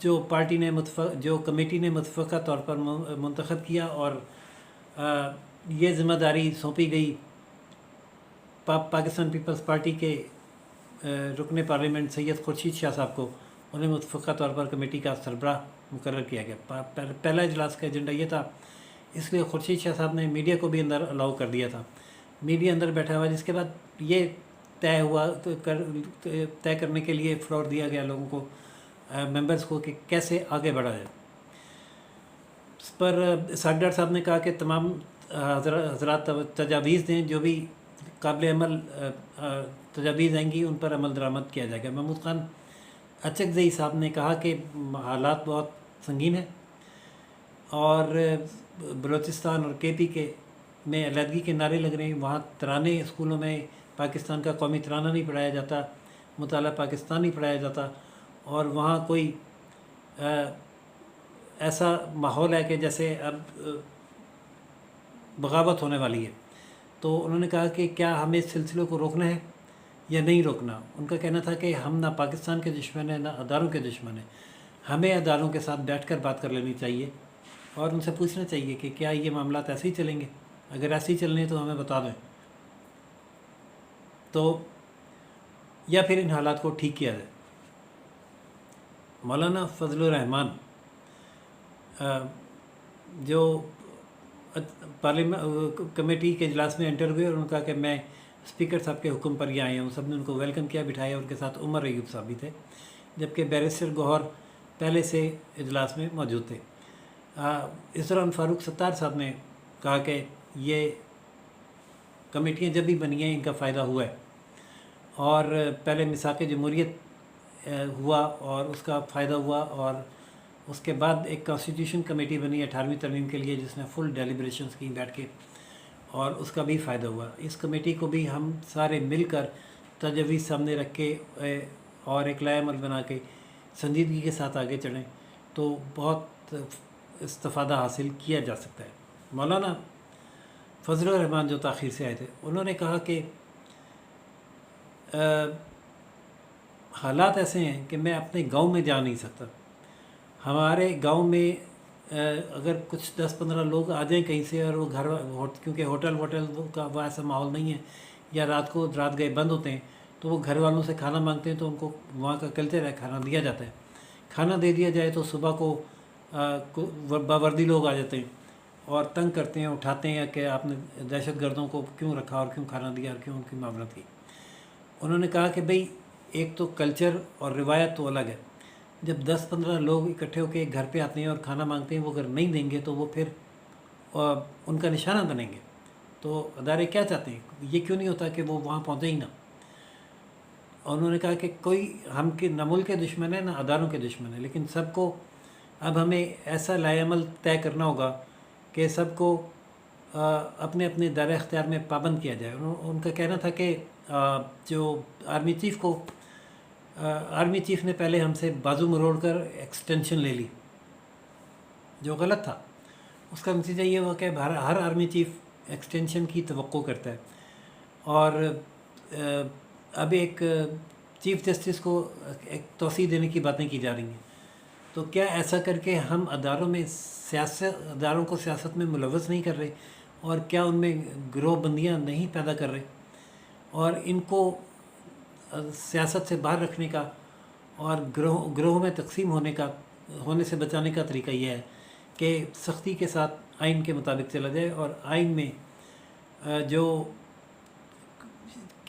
جو پارٹی نے جو کمیٹی نے متفقہ طور پر منتخب کیا اور یہ ذمہ داری سونپی گئی پاکستان پیپلز پارٹی کے رکن پارلیمنٹ سید خورشید شاہ صاحب کو، انہیں متفقہ طور پر کمیٹی کا سربراہ مقرر کیا گیا۔ پہلا اجلاس کا ایجنڈا یہ تھا، اس لیے خورشید شاہ صاحب نے میڈیا کو بھی اندر الاؤ کر دیا تھا۔ میڈیا اندر بیٹھا ہوا، جس کے بعد یہ طے کرنے کے لیے فلور دیا گیا لوگوں کو، ممبرز کو، کہ کیسے آگے بڑھا جائے۔ اس پر ساگڈر صاحب نے کہا کہ تمام حضرات تجاویز دیں، جو بھی قابل عمل تجاویز آئیں گی ان پر عمل درآمد کیا جائے گا۔ محمود خان اچکزئی صاحب نے کہا کہ حالات بہت سنگین ہیں اور بلوچستان اور کے پی کے میں علیحدگی کے نعرے لگ رہے ہیں، وہاں ترانے اسکولوں میں پاکستان کا قومی ترانہ نہیں پڑھایا جاتا، مطالعہ پاکستان نہیں پڑھایا جاتا، اور وہاں کوئی ایسا ماحول ہے کہ جیسے اب بغاوت ہونے والی ہے۔ تو انہوں نے کہا کہ کیا ہمیں اس سلسلے کو روکنا ہے یا نہیں روکنا۔ ان کا کہنا تھا کہ ہم نہ پاکستان کے دشمن ہیں نہ اداروں کے دشمن ہیں، ہمیں اداروں کے ساتھ بیٹھ کر بات کر لینی چاہیے اور ان سے پوچھنا چاہیے کہ کیا یہ معاملات ایسے ہی چلیں گے، اگر ایسے ہی چلنے ہیں تو ہمیں بتا دیں، تو یا پھر ان حالات کو ٹھیک کیا جائے۔ مولانا فضل الرحمان جو کمیٹی کے اجلاس میں انٹر ہوئے، اور انہوں نے کہا کہ میں اسپیکر صاحب کے حکم پر یہ آئے ہوں، سب نے ان کو ویلکم کیا، بٹھایا، ان کے ساتھ عمر ایوب صاحب بھی تھے، جبکہ بیرسٹر گوہر پہلے سے اجلاس میں موجود تھے۔ اس دوران فاروق ستار صاحب نے کہا کہ یہ کمیٹیاں جب بھی بنی ہیں ان کا فائدہ ہوا ہے، اور پہلے میثاق جمہوریت ہوا اور اس کا فائدہ ہوا، اور اس کے بعد ایک کانسٹیٹیوشن کمیٹی بنی 18ویں ترمیم کے لیے، جس نے فل ڈیلیبریشنز کی بیٹھ کے، اور اس کا بھی فائدہ ہوا۔ اس کمیٹی کو بھی ہم سارے مل کر تجویز سامنے رکھ کے اور ایک لائحہ عمل بنا کے سنجیدگی کے ساتھ آگے چڑھیں تو بہت استفادہ حاصل کیا جا سکتا ہے۔ مولانا فضل الرحمان جو تاخیر سے آئے تھے، انہوں نے کہا کہ حالات ایسے ہیں کہ میں اپنے گاؤں میں جا نہیں سکتا، ہمارے گاؤں میں اگر کچھ 10-15 لوگ آ جائیں کہیں سے، اور وہ گھر، کیونکہ ہوٹل کا وہ ایسا ماحول نہیں ہے، یا رات گئے بند ہوتے ہیں، تو وہ گھر والوں سے کھانا مانگتے ہیں، تو ان کو وہاں کا کلچر ہے، کھانا دیا جاتا ہے۔ کھانا دے دیا جائے تو صبح کو باوردی لوگ آ جاتے ہیں اور تنگ کرتے ہیں، اٹھاتے ہیں کہ آپ نے دہشت گردوں کو کیوں رکھا اور کیوں کھانا دیا اور کیوں ان کی معاملت کی۔ انہوں نے کہا کہ بھئی ایک تو کلچر اور روایت تو الگ ہے، جب 10-15 لوگ اکٹھے ہو کے ایک گھر پہ آتے ہیں اور کھانا مانگتے ہیں، وہ اگر نہیں دیں گے تو وہ پھر ان کا نشانہ بنیں گے۔ تو ادارے کیا چاہتے ہیں، یہ کیوں نہیں ہوتا کہ وہ وہاں پہنچے ہی نہ۔ انہوں نے کہا کہ کوئی ہم کے نہ ملک کے دشمن ہے نہ اداروں کے دشمن ہے، لیکن سب کو اب ہمیں ایسا لائحہ عمل طے کرنا ہوگا کہ سب کو اپنے اپنے دائرہ اختیار میں پابند کیا جائے۔ ان کا کہنا تھا کہ جو آرمی چیف نے پہلے ہم سے بازو مروڑ کر ایکسٹینشن لے لی، جو غلط تھا۔ اس کا نتیجہ یہ ہوا کہ ہر آرمی چیف ایکسٹینشن کی توقع کرتا ہے، اور اب ایک چیف جسٹس کو ایک توسیع دینے کی باتیں کی جا رہی ہیں۔ تو کیا ایسا کر کے ہم اداروں کو سیاست میں ملوث نہیں کر رہے، اور کیا ان میں گروہ بندیاں نہیں پیدا کر رہے، اور ان کو سیاست سے باہر رکھنے کا اور گروہوں میں تقسیم ہونے سے بچانے کا طریقہ یہ ہے کہ سختی کے ساتھ آئین کے مطابق چلا جائے، اور آئین میں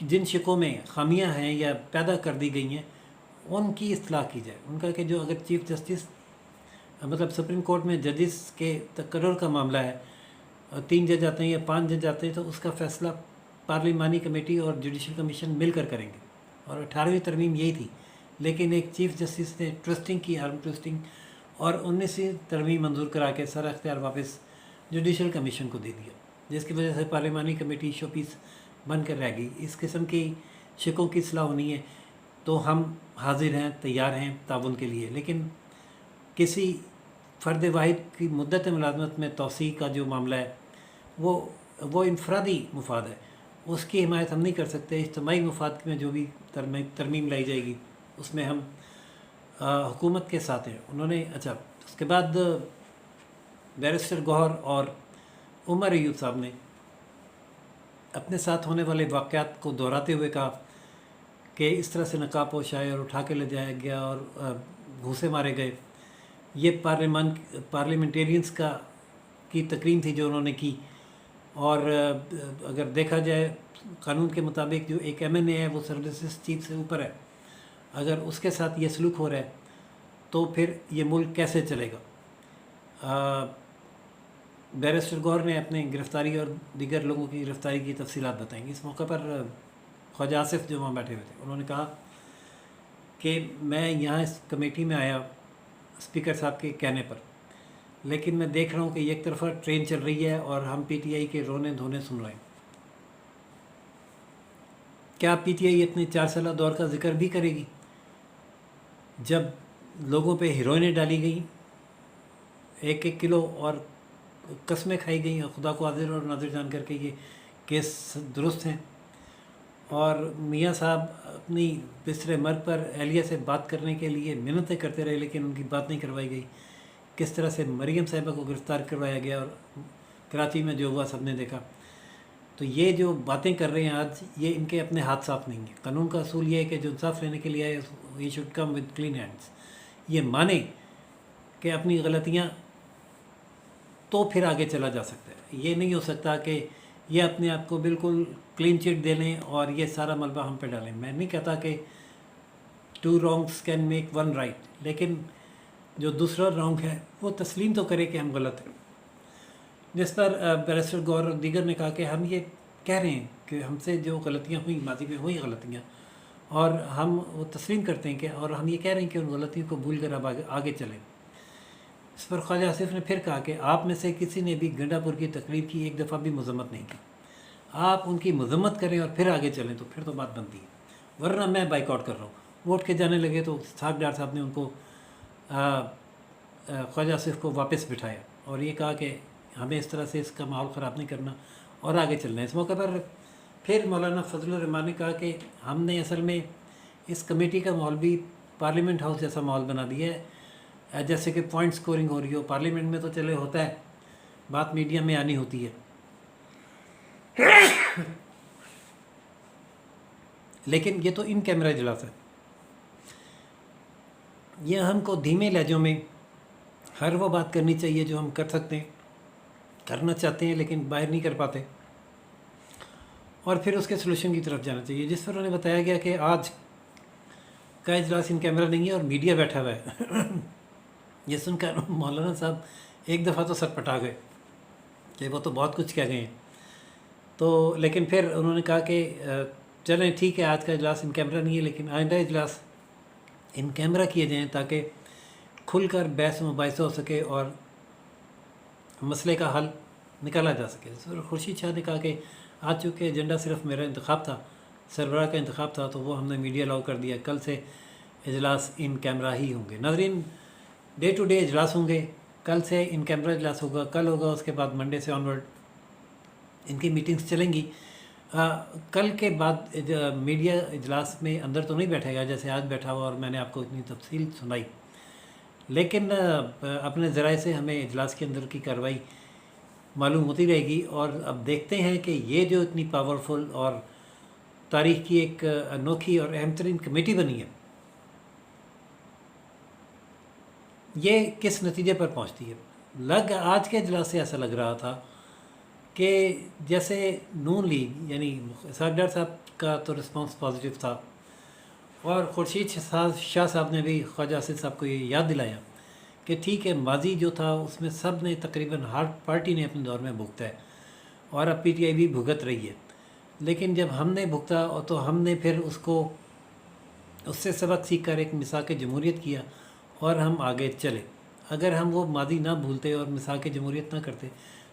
جن شقوں میں خامیاں ہیں یا پیدا کر دی گئی ہیں ان کی اصلاح کی جائے۔ ان کا کہ جو اگر چیف جسٹس مطلب سپریم کورٹ میں ججز کے تقرر کا معاملہ ہے، 3 جج آتے ہیں یا 5 جج آتے ہیں، تو اس کا فیصلہ پارلیمانی کمیٹی اور جوڈیشل کمیشن مل کر کریں گے، اور 18ویں ترمیم یہی تھی۔ لیکن ایک چیف جسٹس نے ٹوسٹنگ کی، آرم ٹوسٹنگ، اور 19ویں ترمیم منظور کرا کے سارا اختیار واپس جوڈیشل کمیشن کو دے دیا، جس کی وجہ سے پارلیمانی کمیٹی شو پیس بن کر رہ گئی۔ اس قسم کی شقوں کی اصلاح ہونی ہے تو ہم حاضر ہیں، تیار ہیں تعاون کے لیے، لیکن کسی فرد واحد کی مدت ملازمت میں توسیع کا جو معاملہ ہے وہ انفرادی مفاد ہے، اس کی حمایت ہم نہیں کر سکتے۔ اجتماعی مفاد میں جو بھی ترمیم لائی جائے گی اس میں ہم حکومت کے ساتھ ہیں. انہوں نے اچھا اس کے بعد بیرسٹر گوہر اور عمر ایوب صاحب نے اپنے ساتھ ہونے والے واقعات کو دہراتے ہوئے کہا کہ اس طرح سے نقاب پوش آئے اور اٹھا کے لے جایا گیا اور گھوسے مارے گئے. یہ پارلیمنٹیرینس کی تقریم تھی جو انہوں نے کی. اور اگر دیکھا جائے قانون کے مطابق جو ایک ایم این اے ہے وہ سروسز چیف سے اوپر ہے. اگر اس کے ساتھ یہ سلوک ہو رہا ہے تو پھر یہ ملک کیسے چلے گا؟ بیرسٹر گوہر نے اپنے گرفتاری اور دیگر لوگوں کی گرفتاری کی تفصیلات بتائیں گی. اس موقع پر خواجہ آصف جو وہاں بیٹھے ہوئے تھے انہوں نے کہا کہ میں یہاں اس کمیٹی میں آیا اسپیکر صاحب کے کہنے پر، لیکن میں دیکھ رہا ہوں کہ ایک طرفہ ٹرین چل رہی ہے اور ہم پی ٹی آئی کے رونے دھونے سن رہے ہیں. کیا پی ٹی آئی اپنے 4 سالہ دور کا ذکر بھی کرے گی جب لوگوں پہ ہیروئنیں ڈالی گئیں 1-1 کلو اور قسمیں کھائی گئیں اور خدا کو حاضر اور ناظر جان کر کے یہ کیس درست ہیں؟ اور میاں صاحب اپنی بستر مرگ پر اہلیہ سے بات کرنے کے لیے محنتیں کرتے رہے لیکن ان کی بات نہیں کروائی گئی. کس طرح سے مریم صاحبہ کو گرفتار کروایا گیا اور کراچی میں جو ہوا سب نے دیکھا. تو یہ جو باتیں کر رہے ہیں آج یہ ان کے اپنے ہاتھ صاف نہیں ہیں. قانون کا اصول یہ ہے کہ جو انصاف لینے کے لیے آئے he should come with clean hands. یہ مانے کہ اپنی غلطیاں تو پھر آگے چلا جا سکتا ہے. یہ نہیں ہو سکتا کہ یہ اپنے آپ کو بالکل کلین چٹ دے لیں اور یہ سارا ملبہ ہم پہ ڈالیں. میں نہیں کہتا کہ 2 wrongs کین میک 1 right، لیکن جو دوسرا رانگ ہے وہ تسلیم تو کرے کہ ہم غلط ہیں. جس پر بیرسٹر گوہر اور دیگر نے کہا کہ ہم یہ کہہ رہے ہیں کہ ہم سے جو غلطیاں ہوئیں ماضی میں ہوئی غلطیاں اور ہم وہ تسلیم کرتے ہیں کہ اور ہم یہ کہہ رہے ہیں کہ ان غلطیوں کو بھول کر اب آگے چلیں. اس پر خواجہ آصف نے پھر کہا کہ آپ میں سے کسی نے بھی گنڈا پور کی تقریر کی ایک دفعہ بھی مذمت نہیں کی. آپ ان کی مذمت کریں اور پھر آگے چلیں تو پھر تو بات بنتی ہے، ورنہ میں بائیک آؤٹ کر رہا ہوں. ووٹ کے جانے لگے تو اسحاق ڈار صاحب نے ان کو خواجہ آصف کو واپس بٹھایا اور یہ کہا کہ ہمیں اس طرح سے اس کا ماحول خراب نہیں کرنا اور آگے چلنا ہے. اس موقع پر پھر مولانا فضل الرحمان نے کہا کہ ہم نے اصل میں اس کمیٹی کا ماحول بھی پارلیمنٹ ہاؤس جیسا ماحول بنا دیا ہے، جیسے کہ پوائنٹ سکورنگ ہو رہی ہو. پارلیمنٹ میں تو چلے ہوتا ہے، بات میڈیا میں آنی ہوتی ہے، لیکن یہ تو ان کیمرہ اجلاس ہے. یہ ہم کو دھیمے لہجوں میں ہر وہ بات کرنی چاہیے جو ہم کر سکتے ہیں، کرنا چاہتے ہیں لیکن باہر نہیں کر پاتے، اور پھر اس کے سلوشن کی طرف جانا چاہیے. جس پر انہوں نے بتایا گیا کہ آج کا اجلاس ان کیمرہ نہیں ہے اور میڈیا بیٹھا ہوا ہے. یہ سن کر مولانا صاحب ایک دفعہ تو سر پٹا گئے کہ وہ تو بہت کچھ کہہ گئے ہیں. تو لیکن پھر انہوں نے کہا کہ چلیں ٹھیک ہے آج کا اجلاس ان کیمرہ نہیں ہے لیکن آئندہ اجلاس ان کیمرہ کیے جائیں تاکہ کھل کر بحث و مباحثہ ہو سکے اور مسئلے کا حل نکالا جا سکے. خورشید شاہ نے کہا کہ آج چونکہ ایجنڈا صرف میرا انتخاب تھا، سربراہ کا انتخاب تھا، تو وہ ہم نے میڈیا الاؤ کر دیا. کل سے اجلاس ان کیمرہ ہی ہوں گے. ناظرین، ڈے ٹو ڈے اجلاس ہوں گے. کل سے ان کیمرہ اجلاس ہوگا، کل ہوگا، اس کے بعد منڈے سے آنورڈ ان کی میٹنگز چلیں گی. کل کے بعد میڈیا اجلاس میں اندر تو نہیں بیٹھے گا جیسے آج بیٹھا ہوا اور میں نے آپ کو اتنی تفصیل سنائی، لیکن اپنے ذرائع سے ہمیں اجلاس کے اندر کی کارروائی معلوم ہوتی رہے گی. اور اب دیکھتے ہیں کہ یہ جو اتنی پاورفل اور تاریخ کی ایک انوکھی اور اہم ترین کمیٹی بنی ہے یہ کس نتیجے پر پہنچتی ہے. آج کے اجلاس سے ایسا لگ رہا تھا کہ جیسے نون لیگ یعنی اسحاق ڈار صاحب کا تو رسپانس پازیٹیو تھا، اور خورشید شاہ صاحب نے بھی خواجہ آصف صاحب کو یہ یاد دلایا کہ ٹھیک ہے ماضی جو تھا اس میں سب نے تقریباً ہر پارٹی نے اپنے دور میں بھگتا ہے اور اب پی ٹی آئی بھی بھگت رہی ہے، لیکن جب ہم نے بھگتا تو ہم نے پھر اس سے سبق سیکھ کر ایک مساق جمہوریت کیا اور ہم آگے چلے. اگر ہم وہ ماضی نہ بھولتے اور مساق جمہوریت نہ کرتے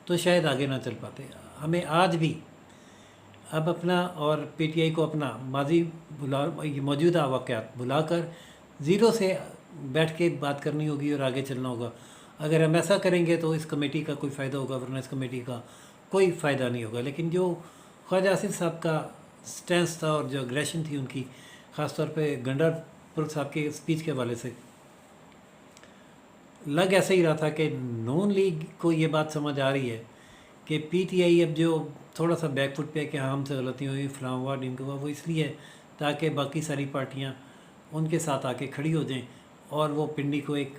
تو شاید آگے نہ چل پاتے. ہمیں آج بھی اب اپنا اور پی ٹی آئی کو اپنا ماضی موجودہ واقعات بھلا کر زیرو سے بیٹھ کے بات کرنی ہوگی اور آگے چلنا ہوگا. اگر ہم ایسا کریں گے تو اس کمیٹی کا کوئی فائدہ ہوگا، ورنہ اس کمیٹی کا کوئی فائدہ نہیں ہوگا. لیکن جو خواجہ آصف صاحب کا سٹینس تھا اور جو اگریشن تھی ان کی، خاص طور پہ گنڈا پور صاحب کے اسپیچ کے حوالے سے، لگ ایسا ہی رہا تھا کہ نون لیگ کو یہ بات سمجھ آ رہی ہے کہ پی ٹی آئی اب جو تھوڑا سا بیک فٹ پہ ہے کہ ہاں ہم سے غلطی ہوئی فلاں ہوا ڈنگ ہوا، وہ اس لیے تاکہ باقی ساری پارٹیاں ان کے ساتھ آ کے کھڑی ہو جائیں اور وہ پنڈی کو ایک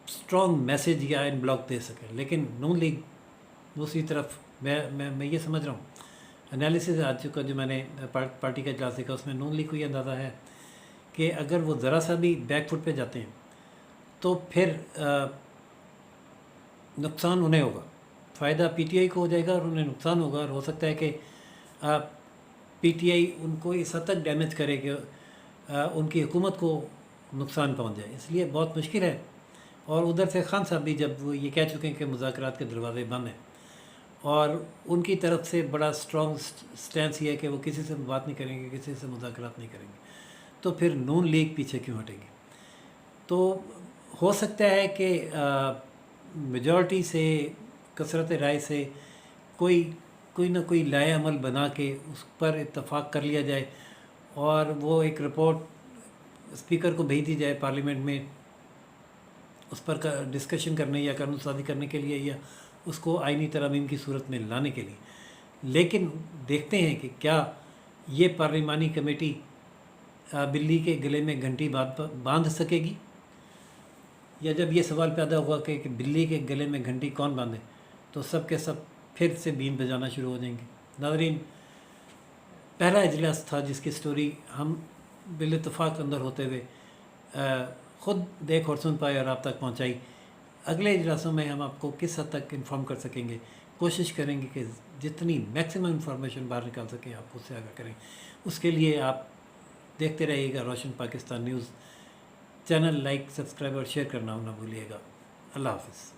اسٹرانگ میسیج یا ان بلاک دے سکیں۔ لیکن نون لیگ دوسری طرف میں یہ سمجھ رہا ہوں، انالیسز آج چکا جو میں نے پارٹی کا اجلاس دیکھا، اس میں نون لیگ کو یہ اندازہ ہے کہ اگر وہ ذرا سا بھی بیک فٹ پہ جاتے ہیں تو پھر نقصان انہیں ہوگا، فائدہ پی ٹی آئی کو ہو جائے گا اور انہیں نقصان ہوگا، اور ہو سکتا ہے کہ پی ٹی آئی ان کو اس حد تک ڈیمیج کرے کہ ان کی حکومت کو نقصان پہنچ جائے۔ اس لیے بہت مشکل ہے، اور ادھر سے خان صاحب بھی جب وہ یہ کہہ چکے ہیں کہ مذاکرات کے دروازے بند ہیں، اور ان کی طرف سے بڑا اسٹرانگ سٹینس یہ ہے کہ وہ کسی سے بات نہیں کریں گے، کسی سے مذاکرات نہیں کریں گے، تو پھر نون لیگ پیچھے کیوں ہٹے گی؟ تو ہو سکتا ہے کہ میجورٹی سے، کثرت رائے سے کوئی نہ کوئی لائحہ عمل بنا کے اس پر اتفاق کر لیا جائے، اور وہ ایک رپورٹ اسپیکر کو بھیج دی جائے پارلیمنٹ میں اس پر ڈسکشن کرنے یا قانون سازی کرنے کے لیے، یا اس کو آئینی ترامیم کی صورت میں لانے کے لیے۔ لیکن دیکھتے ہیں کہ کیا یہ پارلیمانی کمیٹی بلی کے گلے میں گھنٹی باندھ سکے گی، یا جب یہ سوال پیدا ہوا کہ بلی کے گلے میں گھنٹی کون باندھے، تو سب کے سب پھر سے بین بجانا شروع ہو جائیں گے۔ ناظرین، پہلا اجلاس تھا جس کی سٹوری ہم بالاتفاق اندر ہوتے ہوئے خود دیکھ اور سن پائے اور آپ تک پہنچائی۔ اگلے اجلاسوں میں ہم آپ کو کس حد تک انفارم کر سکیں گے، کوشش کریں گے کہ جتنی میکسیمم انفارمیشن باہر نکال سکیں آپ اس سے آگاہ کریں۔ اس کے لیے آپ دیکھتے رہیے گا روشن Pakistan news channel, like, subscribe اور شیئر کرنا نہ بھولیے گا۔ اللہ حافظ۔